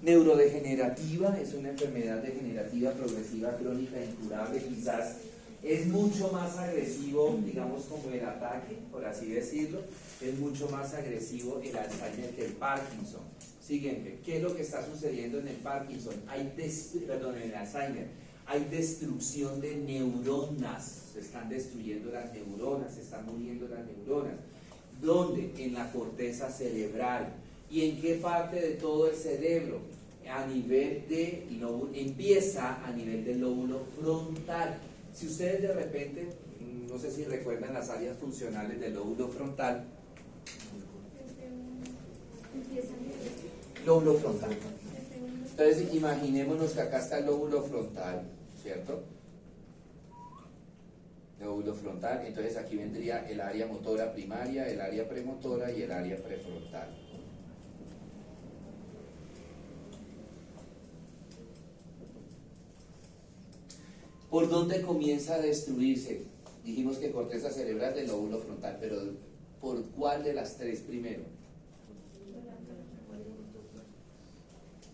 Neurodegenerativa, es una enfermedad degenerativa, progresiva, crónica, incurable, quizás es mucho más agresivo, digamos, como el ataque, por así decirlo, es mucho más agresivo el Alzheimer que el Parkinson. Siguiente, ¿qué es lo que está sucediendo en el Parkinson? En el Alzheimer, hay destrucción de neuronas, se están destruyendo las neuronas, se están muriendo las neuronas. ¿Dónde? En la corteza cerebral. ¿Y en qué parte de todo el cerebro? A nivel de lóbulo, empieza a nivel del lóbulo frontal. Si ustedes de repente, no sé si recuerdan las áreas funcionales del lóbulo frontal. Lóbulo frontal. Entonces imaginémonos que acá está el lóbulo frontal, ¿cierto? Lóbulo frontal, entonces aquí vendría el área motora primaria, el área premotora y el área prefrontal. ¿Por dónde comienza a destruirse? Dijimos que corteza cerebral del lóbulo frontal, pero ¿por cuál de las tres primero?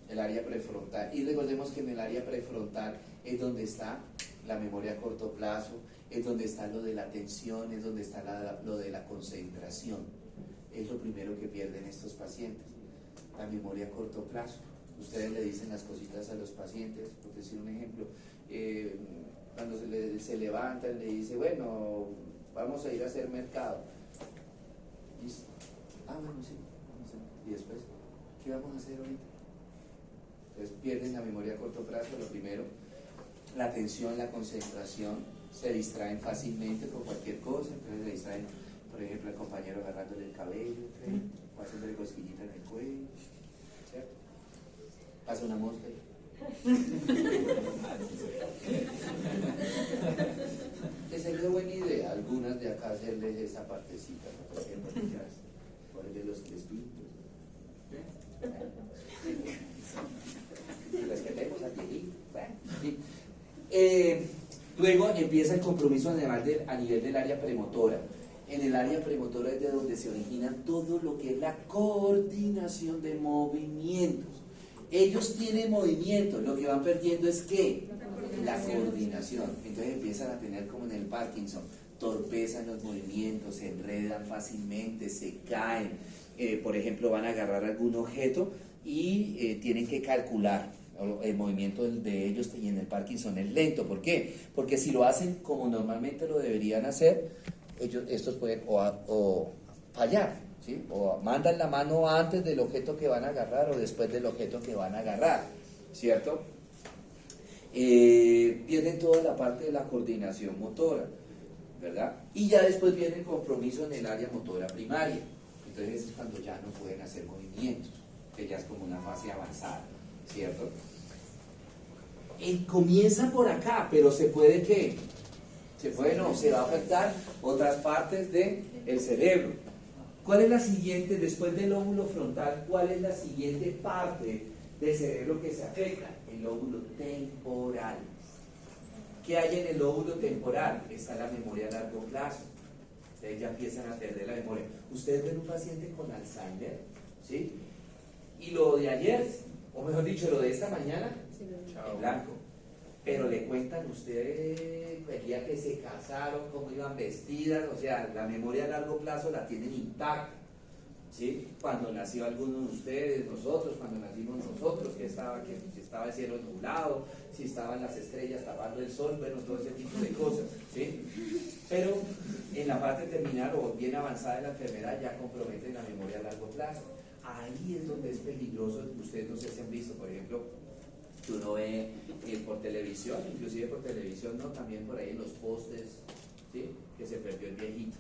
El área prefrontal. Y recordemos que en el área prefrontal es donde está la memoria a corto plazo, es donde está lo de la atención, es donde está lo de la concentración. Es lo primero que pierden estos pacientes, la memoria a corto plazo. Ustedes le dicen las cositas a los pacientes, por decir un ejemplo, cuando se levantan, le dice, bueno, vamos a ir a hacer mercado. ¿Listo? Bueno, sí, vamos a hacer. ¿Y después? ¿Qué vamos a hacer ahorita? Entonces pierden la memoria a corto plazo, lo primero, la atención, la concentración, se distraen fácilmente por cualquier cosa, entonces se distraen, por ejemplo, el compañero agarrándole el cabello, o haciéndole cosquillita en el cuello, ¿cierto? Pasa una mosca. Que sería buena idea algunas de acá hacerles esa partecita, ¿no? Por ejemplo, ponerle los crespitos. Las que tenemos aquí. Luego empieza el compromiso a nivel del área premotora. En el área premotora es de donde se origina todo lo que es la coordinación de movimientos. Ellos tienen movimiento, lo que van perdiendo es ¿qué? La coordinación. Entonces empiezan a tener, como en el Parkinson, torpeza en los movimientos, se enredan fácilmente, se caen. Por ejemplo, van a agarrar algún objeto y tienen que calcular el movimiento de ellos, y en el Parkinson es lento. ¿Por qué? Porque si lo hacen como normalmente lo deberían hacer, estos pueden o fallar, ¿sí? O mandan la mano antes del objeto que van a agarrar o después del objeto que van a agarrar, ¿cierto? Viene toda la parte de la coordinación motora, ¿verdad? Y ya después viene el compromiso en el área motora primaria. Entonces es cuando ya no pueden hacer movimientos, que ya es como una fase avanzada, ¿cierto? Comienza por acá, pero se puede que, se va a afectar otras partes del cerebro. ¿Cuál es la siguiente, después del lóbulo frontal, cuál es la siguiente parte del cerebro que se afecta? El lóbulo temporal. ¿Qué hay en el lóbulo temporal? Está la memoria a largo plazo. Ustedes ya empiezan a perder la memoria. Ustedes ven un paciente con Alzheimer, ¿sí? Y lo de ayer, o mejor dicho, lo de esta mañana, en blanco. Pero le cuentan ustedes el día que se casaron, cómo iban vestidas, o sea, la memoria a largo plazo la tienen intacta, ¿sí? Cuando nació alguno de ustedes, nosotros, cuando nacimos nosotros, que estaba el cielo nublado, si estaban las estrellas tapando el sol, bueno, todo ese tipo de cosas, ¿sí? Pero en la parte terminal o bien avanzada de la enfermedad ya comprometen la memoria a largo plazo. Ahí es donde es peligroso. Ustedes no sé si han visto, por ejemplo, que uno ve por televisión, inclusive por televisión, no, también por ahí en los postes, ¿sí? Que se perdió el viejito,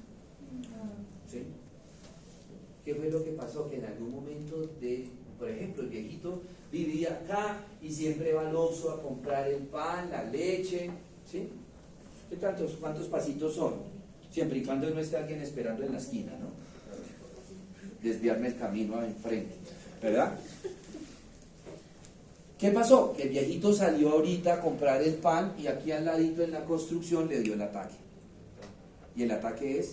¿sí? ¿Qué fue lo que pasó? Que en algún momento por ejemplo, el viejito vivía acá y siempre va al Oxxo a comprar el pan, la leche, ¿sí? ¿Cuántos pasitos son? Siempre y cuando no esté alguien esperando en la esquina, ¿no? Desviarme el camino enfrente, ¿verdad? ¿Qué pasó? Que el viejito salió ahorita a comprar el pan y aquí al ladito en la construcción le dio el ataque. Y el ataque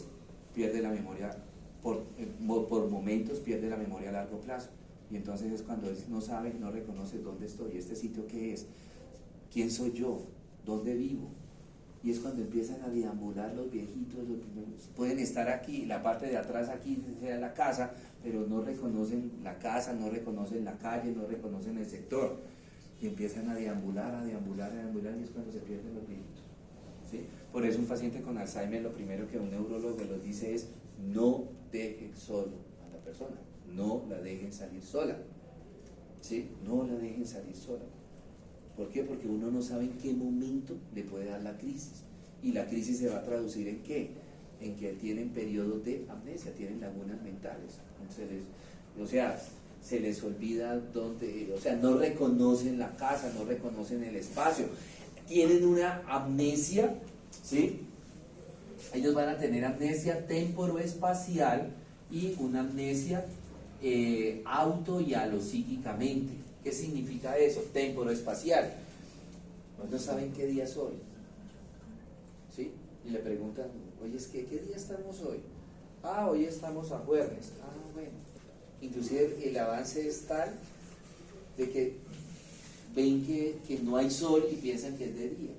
pierde la memoria, por momentos pierde la memoria a largo plazo. Y entonces es cuando él no sabe, no reconoce dónde estoy, este sitio qué es, quién soy yo, dónde vivo. Y es cuando empiezan a deambular los viejitos, pueden estar aquí, la parte de atrás aquí sea la casa, pero no reconocen la casa, no reconocen la calle, no reconocen el sector. Y empiezan a deambular, y es cuando se pierden los viejitos. ¿Sí? Por eso un paciente con Alzheimer, lo primero que un neurólogo les dice es: no dejen solo a la persona, no la dejen salir sola. ¿Sí? No la dejen salir sola. ¿Por qué? Porque uno no sabe en qué momento le puede dar la crisis. Y la crisis se va a traducir en ¿qué? En que tienen periodos de amnesia, tienen lagunas mentales. Se les olvida dónde, no reconocen la casa, no reconocen el espacio. Tienen una amnesia, ¿sí? Ellos van a tener amnesia temporoespacial y una amnesia auto y alopsíquicamente. ¿Qué significa eso? Temporoespacial. No saben qué día es hoy. ¿Sí? Y le preguntan: oye, ¿qué día estamos hoy? Ah, hoy estamos a jueves. Ah, bueno. Inclusive el avance es tal de que ven que no hay sol y piensan que es de día.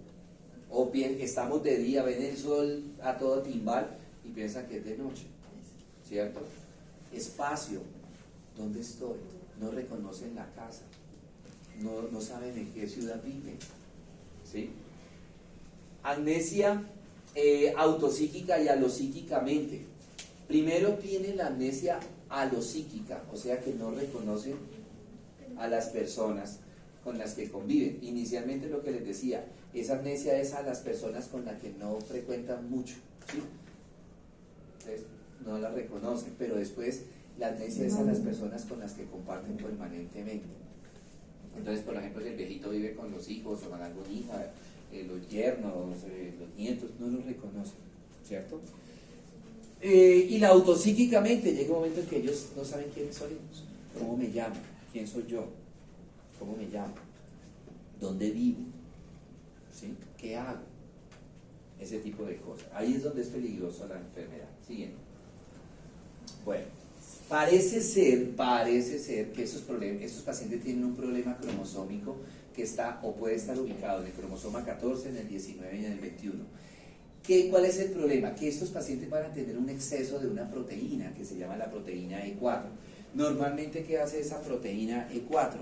O bien estamos de día, ven el sol a todo timbal y piensan que es de noche. ¿Cierto? Espacio. ¿Dónde estoy? No reconocen la casa, no saben en qué ciudad viven. ¿Sí? Amnesia autopsíquica y alopsíquicamente. Primero tiene la amnesia alopsíquica, o sea que no reconocen a las personas con las que conviven. Inicialmente lo que les decía, esa amnesia es a las personas con las que no frecuentan mucho. ¿Sí? Entonces, no la reconocen, pero después la amnesia es a las personas con las que comparten permanentemente. Entonces, por ejemplo, si el viejito vive con los hijos o con alguna hija, los yernos, los nietos, no los reconocen, ¿cierto? Y la autopsíquicamente llega un momento en que ellos no saben quiénes son ellos. ¿Cómo me llamo? ¿Quién soy yo? ¿Cómo me llamo? ¿Dónde vivo? ¿Sí? ¿Qué hago? Ese tipo de cosas. Ahí es donde es peligrosa la enfermedad. Siguiente. Bueno. Parece ser que esos pacientes tienen un problema cromosómico que está o puede estar ubicado en el cromosoma 14, en el 19 y en el 21. ¿Cuál es el problema? Que estos pacientes van a tener un exceso de una proteína que se llama la proteína E4. Normalmente, ¿qué hace esa proteína E4?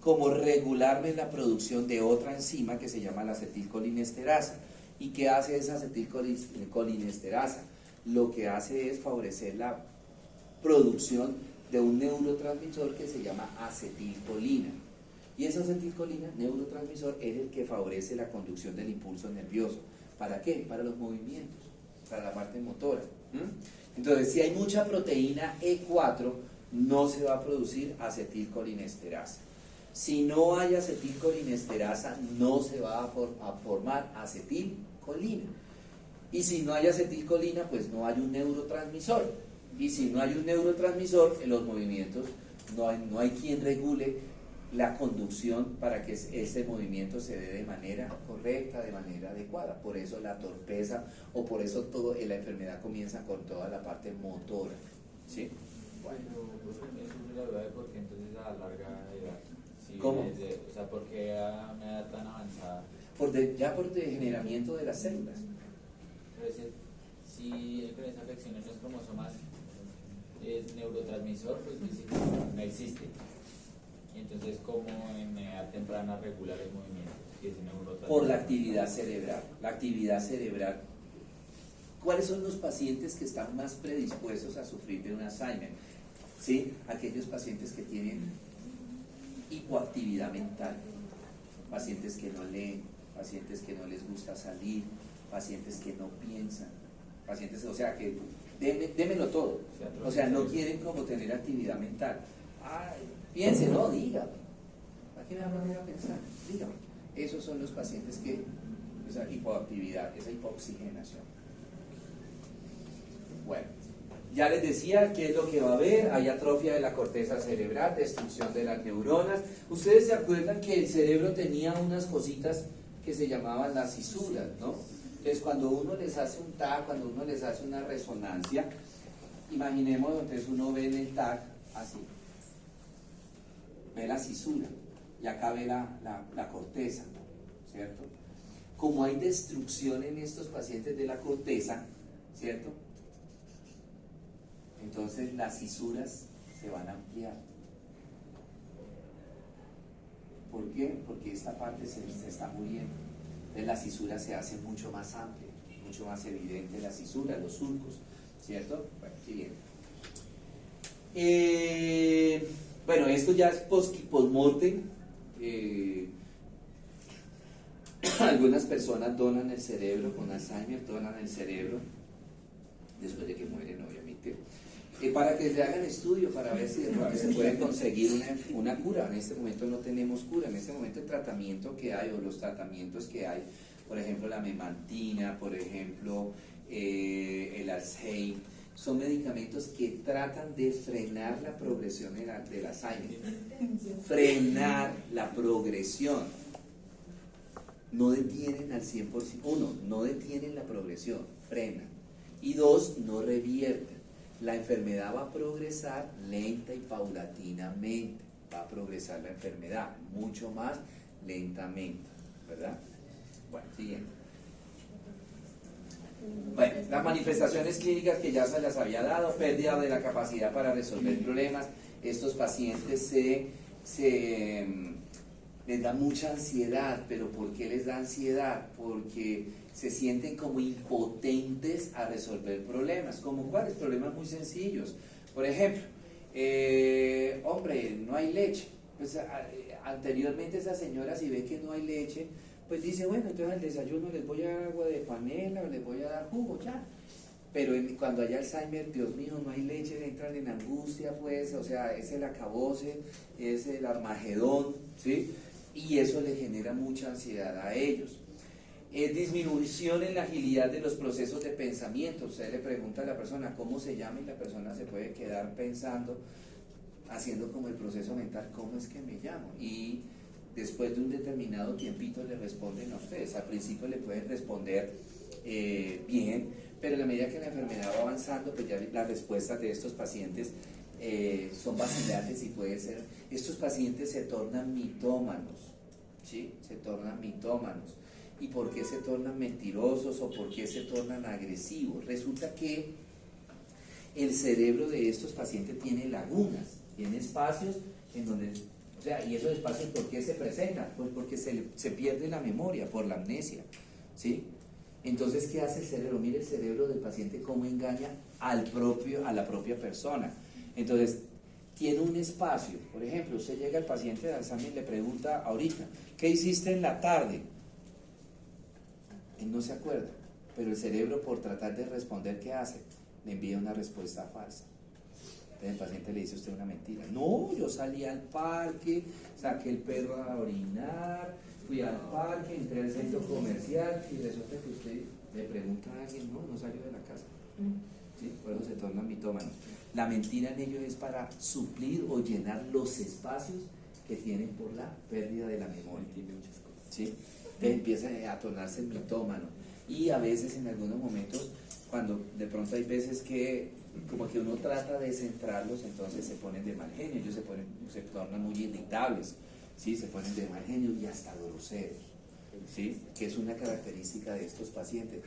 Como regularme la producción de otra enzima que se llama la acetilcolinesterasa. ¿Y qué hace esa acetilcolinesterasa? Lo que hace es favorecer la producción de un neurotransmisor que se llama acetilcolina. Y esa acetilcolina, neurotransmisor, es el que favorece la conducción del impulso nervioso. ¿Para qué? Para los movimientos, para la parte motora. Entonces, si hay mucha proteína E4, no se va a producir acetilcolinesterasa. Si no hay acetilcolinesterasa, no se va a formar acetilcolina. Y si no hay acetilcolina, pues no hay un neurotransmisor. Y si no hay un neurotransmisor en los movimientos, no hay quien regule la conducción para que ese movimiento se dé de manera correcta, de manera adecuada. Por eso la torpeza, o por eso la enfermedad comienza con toda la parte motora. ¿Sí? Bueno, pues eso es la verdad, porque entonces a larga edad. Sí, ¿Cómo? O sea, ¿por qué a una edad tan avanzada? Ya por degeneramiento de las células. Pero si esa afección en los cromosomas es neurotransmisor, pues no existe. Y entonces, ¿cómo en edad temprana regular el movimiento? Si es neurotransmisor. Por la actividad cerebral. La actividad cerebral. ¿Cuáles son los pacientes que están más predispuestos a sufrir de un Alzheimer? ¿Sí? Aquellos pacientes que tienen hipoactividad mental, pacientes que no leen, pacientes que no les gusta salir, pacientes que no piensan, pacientes, o sea, que démelo todo, o sea, no quieren como tener actividad mental. Ay, piense, no, dígame. ¿A qué me va a poner a pensar? Dígame. Esos son los pacientes que, esa hipoactividad, esa hipoxigenación. Bueno, ya les decía qué es lo que va a haber. Hay atrofia de la corteza cerebral, destrucción de las neuronas. Ustedes se acuerdan que el cerebro tenía unas cositas que se llamaban las cisuras, ¿no? Entonces, cuando uno les hace un TAC, cuando uno les hace una resonancia, imaginemos, entonces uno ve en el TAC así. ve la cisura y acá ve la corteza, ¿cierto? Como hay destrucción en estos pacientes de la corteza, ¿cierto? Entonces las cisuras se van a ampliar. ¿Por qué? Porque esta parte se está muriendo. Entonces la cisura se hace mucho más amplia, mucho más evidente la cisura, los surcos, ¿cierto? Bueno, siguiente. Bueno, esto ya es post-mortem. Algunas personas donan el cerebro con Alzheimer, donan el cerebro después de que mueren, obviamente, para que se hagan estudios para ver si de pronto se puede conseguir una cura. En este momento no tenemos cura, en este momento el tratamiento que hay o los tratamientos que hay, por ejemplo la memantina, por ejemplo el Alzheimer, son medicamentos que tratan de frenar la progresión del Alzheimer, frenar la progresión. No detienen al 100%, uno, no detienen la progresión, frenan, y dos, no revierten. La enfermedad va a progresar lenta y paulatinamente, va a progresar la enfermedad mucho más lentamente, ¿verdad? Bueno, siguiente. Bueno, las manifestaciones clínicas que ya se las había dado, pérdida de la capacidad para resolver problemas. Estos pacientes les da mucha ansiedad. ¿Pero por qué les da ansiedad? Porque se sienten como impotentes a resolver problemas. ¿Como cuáles? Problemas muy sencillos. Por ejemplo, hombre, no hay leche. Pues anteriormente esa señora, si ve que no hay leche, pues dice, bueno, entonces al desayuno les voy a dar agua de panela o les voy a dar jugo, ya. Pero cuando hay Alzheimer, Dios mío, no hay leche, entran en angustia, pues, o sea, es el acabose, es el Armagedón, ¿sí? Y eso le genera mucha ansiedad a ellos. Disminución en la agilidad de los procesos de pensamiento. Usted le pregunta a la persona cómo se llama y la persona se puede quedar pensando, haciendo como el proceso mental, ¿cómo es que me llamo? Y después de un determinado tiempito le responden a ustedes. Al principio le pueden responder bien, pero a la medida que la enfermedad va avanzando, pues ya las respuestas de estos pacientes son vacilantes y puede ser, estos pacientes se tornan mitómanos, ¿sí? Se tornan mitómanos. ¿Y por qué se tornan mentirosos o por qué se tornan agresivos? Resulta que el cerebro de estos pacientes tiene lagunas, tiene espacios en donde, o sea, y esos espacios, ¿por qué se presentan? Pues porque se pierde la memoria por la amnesia, ¿sí? Entonces, ¿qué hace el cerebro? Mire el cerebro del paciente cómo engaña a la propia persona. Entonces, tiene un espacio. Por ejemplo, usted llega al paciente de Alzheimer y le pregunta ahorita, ¿qué hiciste en la tarde? Él no se acuerda, pero el cerebro, por tratar de responder, ¿qué hace? Le envía una respuesta falsa. Entonces el paciente le dice a usted una mentira. No, yo salí al parque, saqué el perro a orinar, fui al parque, entré al centro comercial y resulta que usted le pregunta a alguien, no salió de la casa. ¿Sí? Por eso se tornan mitómanos. La mentira en ellos es para suplir o llenar los espacios que tienen por la pérdida de la memoria. ¿Sí? Entonces empieza a tornarse mitómano. Y a veces, en algunos momentos, cuando de pronto hay veces que como que uno trata de centrarlos, entonces se ponen de mal genio, ellos se tornan muy irritables, ¿sí? Se ponen de mal genio y hasta groseros, ¿sí? Que es una característica de estos pacientes.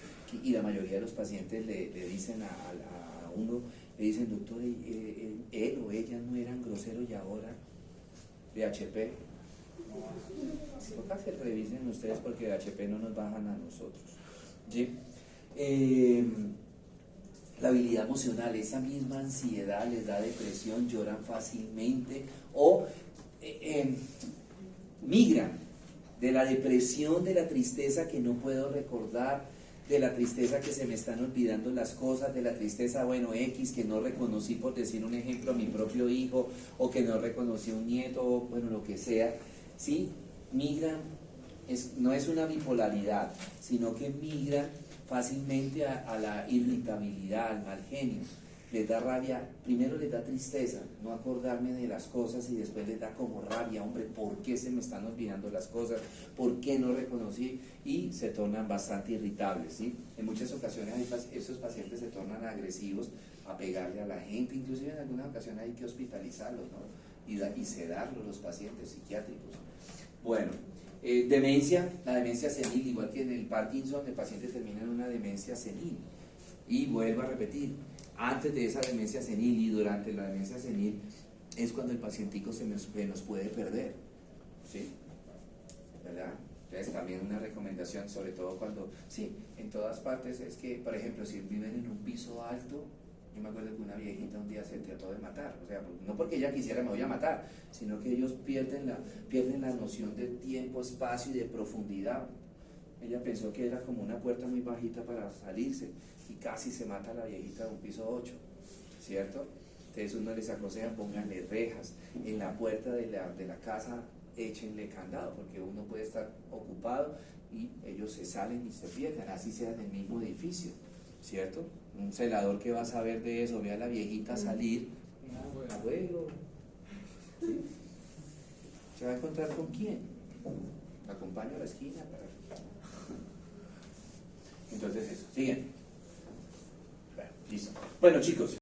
Y la mayoría de los pacientes le dicen a uno, le dicen, doctor, él o ella no eran groseros y ahora de HP. Toca que revisen ustedes porque de HP no nos bajan a nosotros, ¿sí? La habilidad emocional, esa misma ansiedad les da depresión, lloran fácilmente o migran de la depresión, de la tristeza que no puedo recordar, de la tristeza que se me están olvidando las cosas, de la tristeza, bueno, X, que no reconocí, por decir un ejemplo, a mi propio hijo, o que no reconocí a un nieto, bueno, lo que sea, ¿sí? Migran, no es una bipolaridad, sino que migran fácilmente a la irritabilidad, al mal genio. Les da rabia, primero les da tristeza, no acordarme de las cosas, y después les da como rabia, hombre, ¿por qué se me están olvidando las cosas? ¿Por qué no reconocí? Y se tornan bastante irritables, ¿sí? En muchas ocasiones esos pacientes se tornan agresivos, a pegarle a la gente, inclusive en algunas ocasiones hay que hospitalizarlos, ¿no? y sedarlos los pacientes psiquiátricos. Bueno, demencia, la demencia senil, igual que en el Parkinson, el paciente termina en una demencia senil. Y vuelvo a repetir, antes de esa demencia senil y durante la demencia senil es cuando el pacientico se nos puede perder, ¿sí? ¿Verdad? Entonces también una recomendación, sobre todo cuando, sí, en todas partes, es que, por ejemplo, si viven en un piso alto, yo me acuerdo que una viejita un día se trató de matar, o sea, no porque ella quisiera me voy a matar, sino que ellos pierden la noción de tiempo, espacio y de profundidad. Ella pensó que era como una puerta muy bajita para salirse y casi se mata a la viejita de un piso 8, ¿cierto? Entonces uno les aconseja, pónganle rejas en la puerta de la casa, échenle candado, porque uno puede estar ocupado y ellos se salen y se pierden, así sea en el mismo edificio, ¿cierto? Un celador que va a saber de eso, ve a la viejita salir, abuelo, ¿sí? ¿Se va a encontrar con quién? ¿La acompaño a la esquina? Entonces eso, siguiente. Bueno, listo. Bueno, chicos.